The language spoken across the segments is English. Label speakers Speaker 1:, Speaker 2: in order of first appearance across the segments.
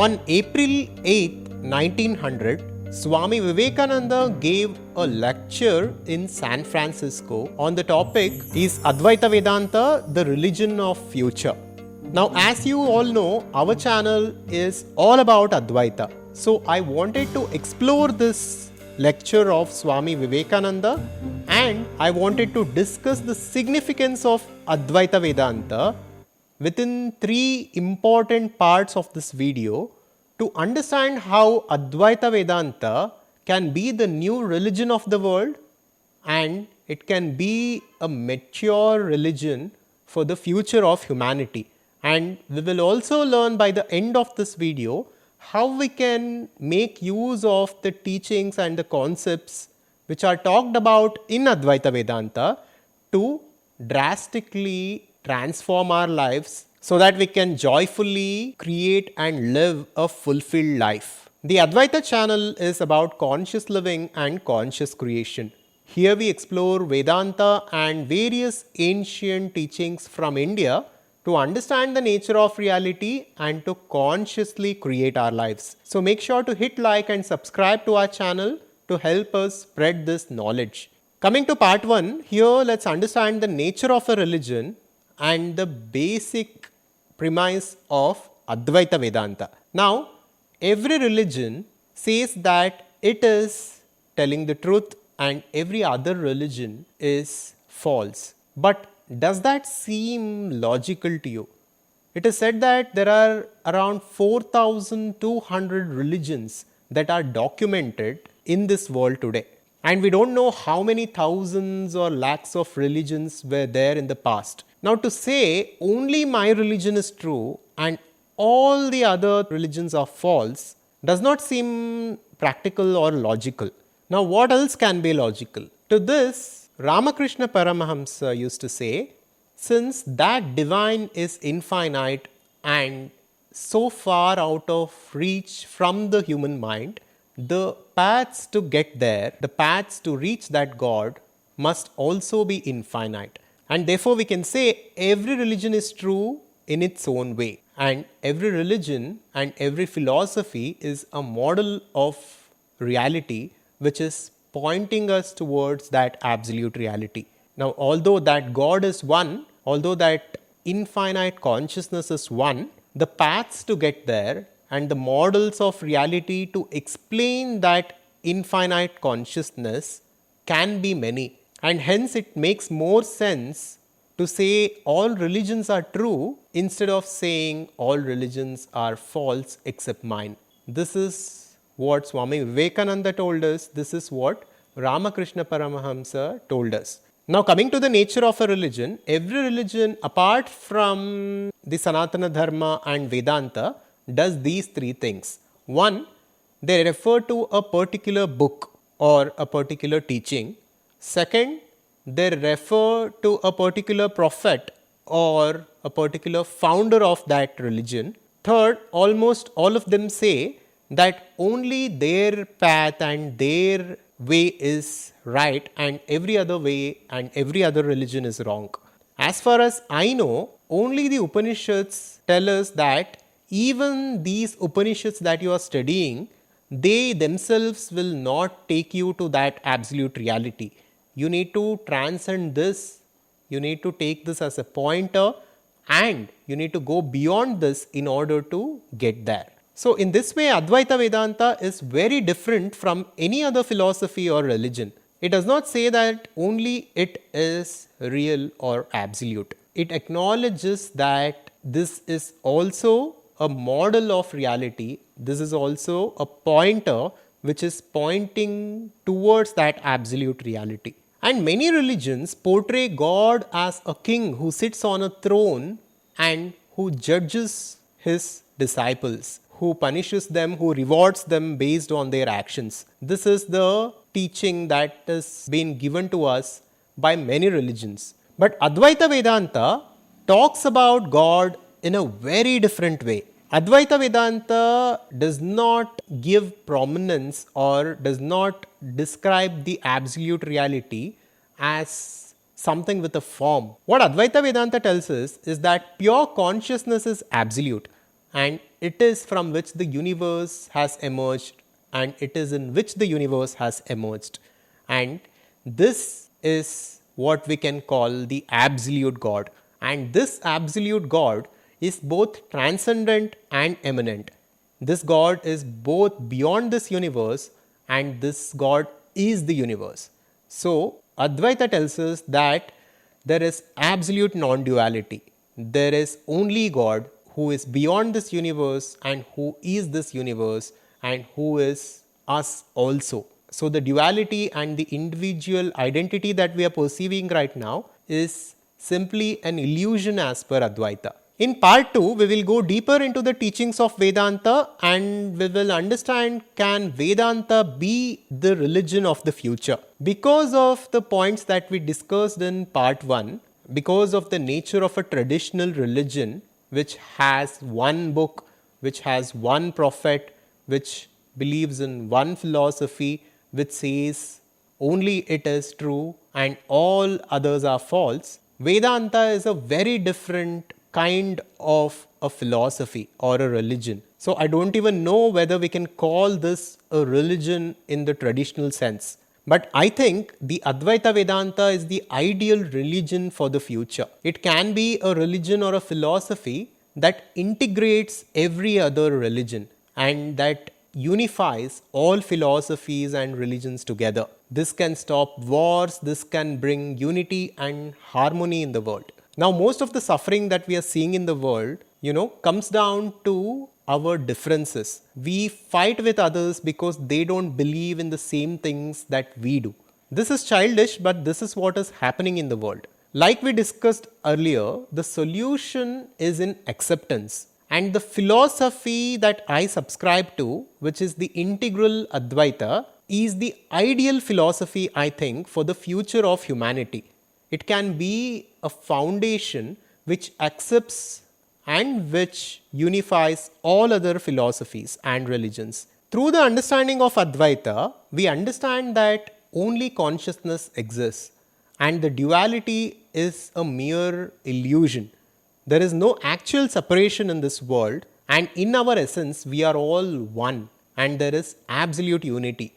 Speaker 1: On April 8, 1900, Swami Vivekananda gave a lecture in San Francisco on the topic, Is Adhvaitha Vedanta the religion of future? Now, as you all know, our channel is all about Advaita. So I wanted to explore this lecture of Swami Vivekananda, and I wanted to discuss the significance of Advaita Vedanta within three important parts of this video to understand how Advaita Vedanta can be the new religion of the world, and it can be a mature religion for the future of humanity. And we will also learn by the end of this video how we can make use of the teachings and the concepts which are talked about in Advaita Vedanta to drastically transform our lives so that we can joyfully create and live a fulfilled life. The Advaita channel is about conscious living and conscious creation. Here we explore Vedanta and various ancient teachings from India to understand the nature of reality and to consciously create our lives. So make sure to hit like and subscribe to our channel to help us spread this knowledge. Coming to part 1, here let's understand the nature of a religion and the basic premise of Advaita Vedanta. Now, every religion says that it is telling the truth and every other religion is false. But does that seem logical to you? It is said that there are around 4,200 religions that are documented in this world today. And we don't know how many thousands or lakhs of religions were there in the past. Now, to say only my religion is true and all the other religions are false does not seem practical or logical. Now, what else can be logical? To this, Ramakrishna Paramahamsa used to say, since that divine is infinite and so far out of reach from the human mind, the paths to get there, the paths to reach that God must also be infinite. And therefore we can say every religion is true in its own way. And every religion and every philosophy is a model of reality which is pointing us towards that absolute reality. Now, although that God is one, although that infinite consciousness is one, the paths to get there and the models of reality to explain that infinite consciousness can be many. And hence it makes more sense to say all religions are true instead of saying all religions are false except mine. This is what Swami Vivekananda told us. This is what Ramakrishna Paramahamsa told us. Now, coming to the nature of a religion, every religion apart from the Sanatana Dharma and Vedanta does these three things. One, they refer to a particular book or a particular teaching. Second, they refer to a particular prophet or a particular founder of that religion. Third, almost all of them say that only their path and their way is right and every other way and every other religion is wrong. As far as I know, only the Upanishads tell us that even these Upanishads that you are studying, they themselves will not take you to that absolute reality. You need to transcend this, you need to take this as a pointer, and you need to go beyond this in order to get there. So, in this way, Advaita Vedanta is very different from any other philosophy or religion. It does not say that only it is real or absolute. It acknowledges that this is also a model of reality. This is also a pointer which is pointing towards that absolute reality. And many religions portray God as a king who sits on a throne and who judges his disciples, who punishes them, who rewards them based on their actions. This is the teaching that has been given to us by many religions. But Advaita Vedanta talks about God in a very different way. Advaita Vedanta does not give prominence or does not describe the absolute reality as something with a form. What Advaita Vedanta tells us is that pure consciousness is absolute and it is from which the universe has emerged, and it is in which the universe has emerged. And this is what we can call the absolute God. And this absolute God is both transcendent and immanent. This God is both beyond this universe, and this God is the universe. So, Advaita tells us that there is absolute non-duality. There is only God who is beyond this universe and who is this universe and who is us also. So the duality and the individual identity that we are perceiving right now is simply an illusion as per Advaita. In part 2, we will go deeper into the teachings of Vedanta, and we will understand, can Vedanta be the religion of the future? Because of the points that we discussed in part 1, because of the nature of a traditional religion which has one book, which has one prophet, which believes in one philosophy, which says only it is true and all others are false, Vedanta is a very different kind of a philosophy or a religion. So I don't even know whether we can call this a religion in the traditional sense. But I think the Advaita Vedanta is the ideal religion for the future. It can be a religion or a philosophy that integrates every other religion and that unifies all philosophies and religions together. This can stop wars, this can bring unity and harmony in the world. Now, most of the suffering that we are seeing in the world, comes down to our differences. We fight with others because they don't believe in the same things that we do. This is childish, but this is what is happening in the world. Like we discussed earlier, the solution is in acceptance. And the philosophy that I subscribe to, which is the integral Advaita, is the ideal philosophy, I think, for the future of humanity. It can be a foundation which accepts and which unifies all other philosophies and religions. Through the understanding of Advaita, we understand that only consciousness exists and the duality is a mere illusion. There is no actual separation in this world, and in our essence, we are all one, and there is absolute unity.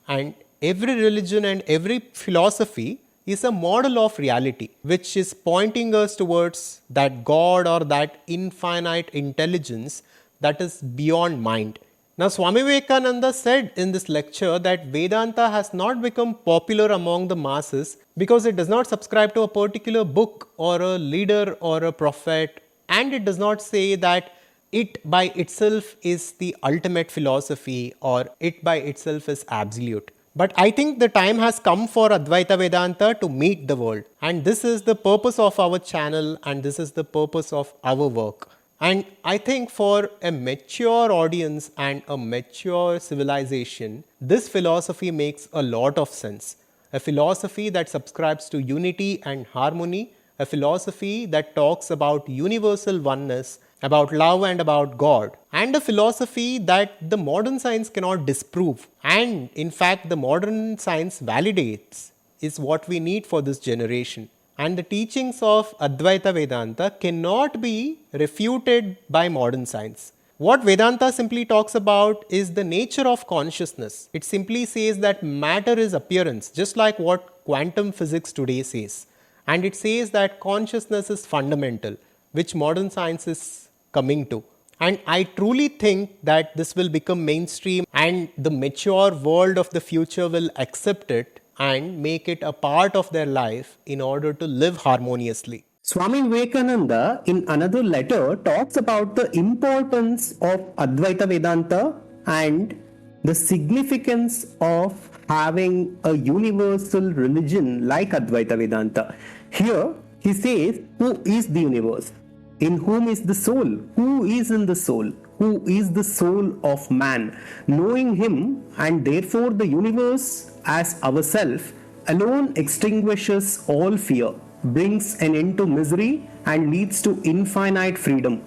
Speaker 1: And every religion and every philosophy is a model of reality, which is pointing us towards that God or that infinite intelligence that is beyond mind. Now, Swami Vivekananda said in this lecture that Vedanta has not become popular among the masses because it does not subscribe to a particular book or a leader or a prophet, and it does not say that it by itself is the ultimate philosophy or it by itself is absolute. But I think the time has come for Advaita Vedanta to meet the world, and this is the purpose of our channel and this is the purpose of our work. And I think for a mature audience and a mature civilization, this philosophy makes a lot of sense. A philosophy that subscribes to unity and harmony, a philosophy that talks about universal oneness, about love and about God, and a philosophy that the modern science cannot disprove. And in fact, the modern science validates is what we need for this generation. And the teachings of Advaita Vedanta cannot be refuted by modern science. What Vedanta simply talks about is the nature of consciousness. It simply says that matter is appearance, just like what quantum physics today says. And it says that consciousness is fundamental, which modern science is coming to. And I truly think that this will become mainstream and the mature world of the future will accept it and make it a part of their life in order to live harmoniously.
Speaker 2: Swami Vivekananda in another letter talks about the importance of Advaita Vedanta and the significance of having a universal religion like Advaita Vedanta. Here he says, who is the universe? In whom is the soul? Who is in the soul? Who is the soul of man? Knowing him and therefore the universe as ourself alone extinguishes all fear, brings an end to misery and leads to infinite freedom.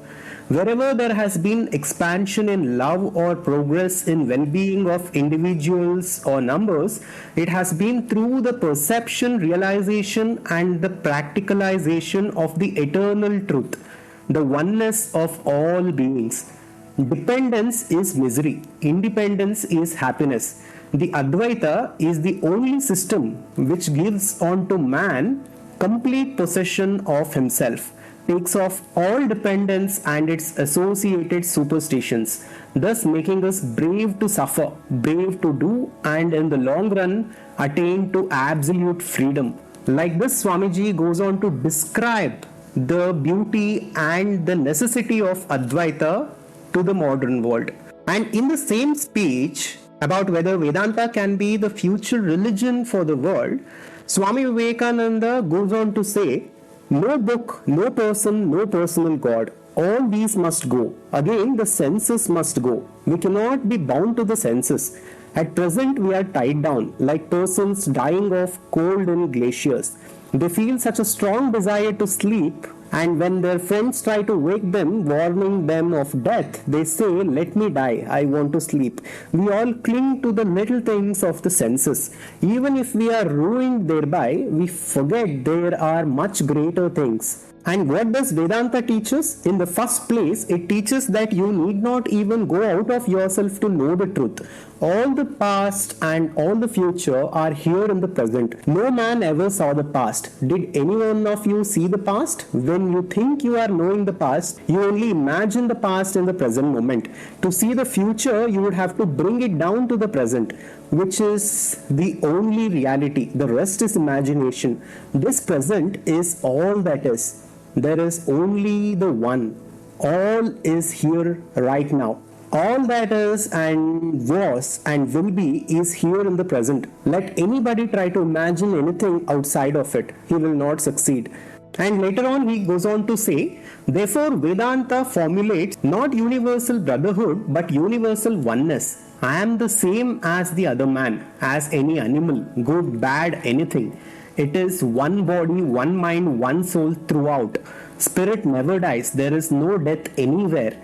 Speaker 2: Wherever there has been expansion in love or progress in well-being of individuals or numbers, it has been through the perception, realization and the practicalization of the eternal truth, the oneness of all beings. Dependence is misery, independence is happiness. The Advaita is the only system which gives unto man complete possession of himself, takes off all dependence and its associated superstitions, thus making us brave to suffer, brave to do, and in the long run attain to absolute freedom. Like this, Swamiji goes on to describe the beauty and the necessity of Advaita to the modern world. And in the same speech about whether Vedanta can be the future religion for the world, Swami Vivekananda goes on to say, no book, no person, no personal God. All these must go. Again, the senses must go. We cannot be bound to the senses. At present, we are tied down like persons dying of cold in glaciers. They feel such a strong desire to sleep, and when their friends try to wake them, warning them of death, they say, let me die, I want to sleep. We all cling to the little things of the senses. Even if we are ruined thereby, we forget there are much greater things. And what does Vedanta teach us? In the first place, it teaches that you need not even go out of yourself to know the truth. All the past and all the future are here in the present. No man ever saw the past. Did any one of you see the past? When you think you are knowing the past, you only imagine the past in the present moment. To see the future, you would have to bring it down to the present, which is the only reality. The rest is imagination. This present is all that is. There is only the one. All is here right now. All that is and was and will be is here in the present. Let anybody try to imagine anything outside of it. He will not succeed. And later on he goes on to say, therefore Vedanta formulates not universal brotherhood but universal oneness. I am the same as the other man, as any animal, good, bad, anything. It is one body, one mind, one soul throughout. Spirit never dies. There is no death anywhere.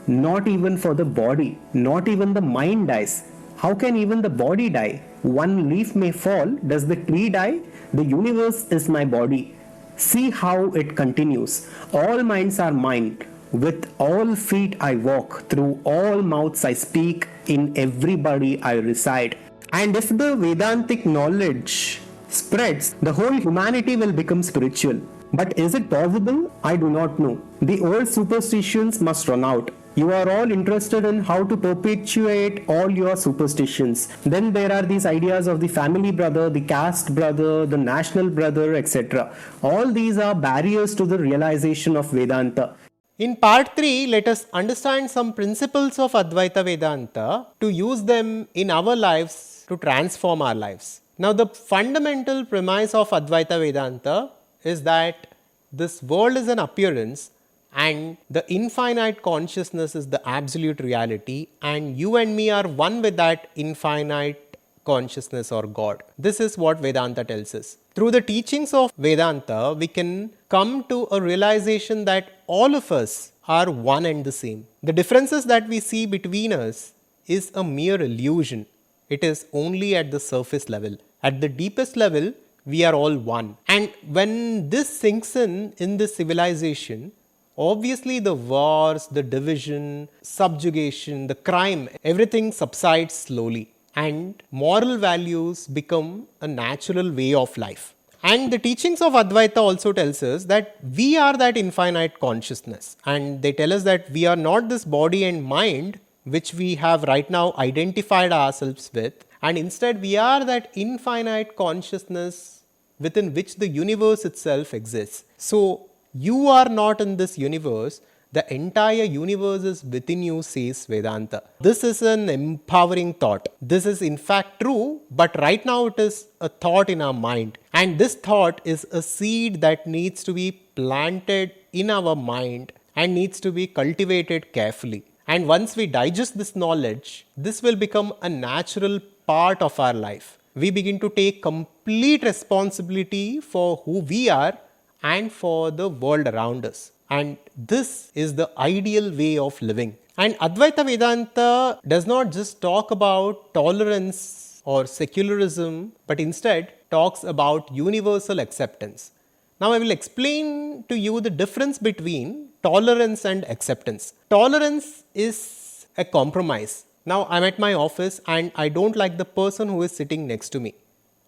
Speaker 2: Not even for the body. Not even the mind dies. How can even the body die? One leaf may fall. Does the tree die? The universe is my body. See how it continues. All minds are mine. With all feet I walk. Through all mouths I speak. In everybody I reside. And if the Vedantic knowledge spreads, the whole humanity will become spiritual. But is it possible? I do not know. The old superstitions must run out. You are all interested in how to perpetuate all your superstitions. Then there are these ideas of the family brother, the caste brother, the national brother, etc. All these are barriers to the realization of Vedanta.
Speaker 1: In part 3, let us understand some principles of Advaita Vedanta to use them in our lives to transform our lives. Now, the fundamental premise of Advaita Vedanta is that this world is an appearance and the infinite consciousness is the absolute reality, and you and me are one with that infinite consciousness or God. This is what Vedanta tells us. Through the teachings of Vedanta, we can come to a realization that all of us are one and the same. The differences that we see between us is a mere illusion. It is only at the surface level. At the deepest level, we are all one. And when this sinks in this civilization, obviously the wars, the division, subjugation, the crime, everything subsides slowly. And moral values become a natural way of life. And the teachings of Advaita also tells us that we are that infinite consciousness. And they tell us that we are not this body and mind which we have right now identified ourselves with. And instead we are that infinite consciousness within which the universe itself exists. So you are not in this universe. The entire universe is within you, says Vedanta. This is an empowering thought. This is in fact true, but right now it is a thought in our mind. And this thought is a seed that needs to be planted in our mind and needs to be cultivated carefully. And once we digest this knowledge, this will become a natural part of our life. We begin to take complete responsibility for who we are and for the world around us. And this is the ideal way of living. And Advaita Vedanta does not just talk about tolerance or secularism, but instead talks about universal acceptance. Now I will explain to you the difference between tolerance and acceptance. Tolerance is a compromise. Now I'm at my office and I don't like the person who is sitting next to me,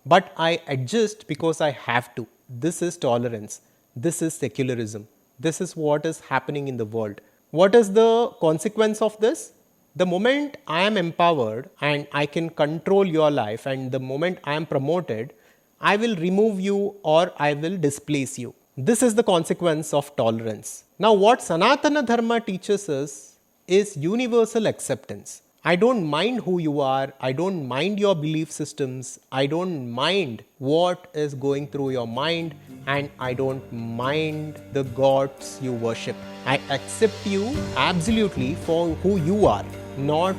Speaker 1: but I adjust because I have to. This is tolerance. This is secularism. This is what is happening in the world. What is the consequence of this? The moment I am empowered and I can control your life, and the moment I am promoted, I will remove you or I will displace you. This is the consequence of tolerance. Now, what Sanatana Dharma teaches us is universal acceptance. I don't mind who you are, I don't mind your belief systems, I don't mind what is going through your mind, and I don't mind the gods you worship. I accept you absolutely for who you are, not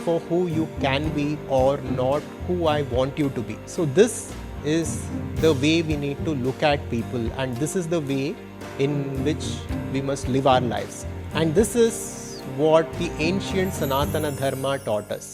Speaker 1: for who you can be or not who I want you to be. So this is the way we need to look at people, and this is the way in which we must live our lives. And this is what the ancient Sanatana Dharma taught us.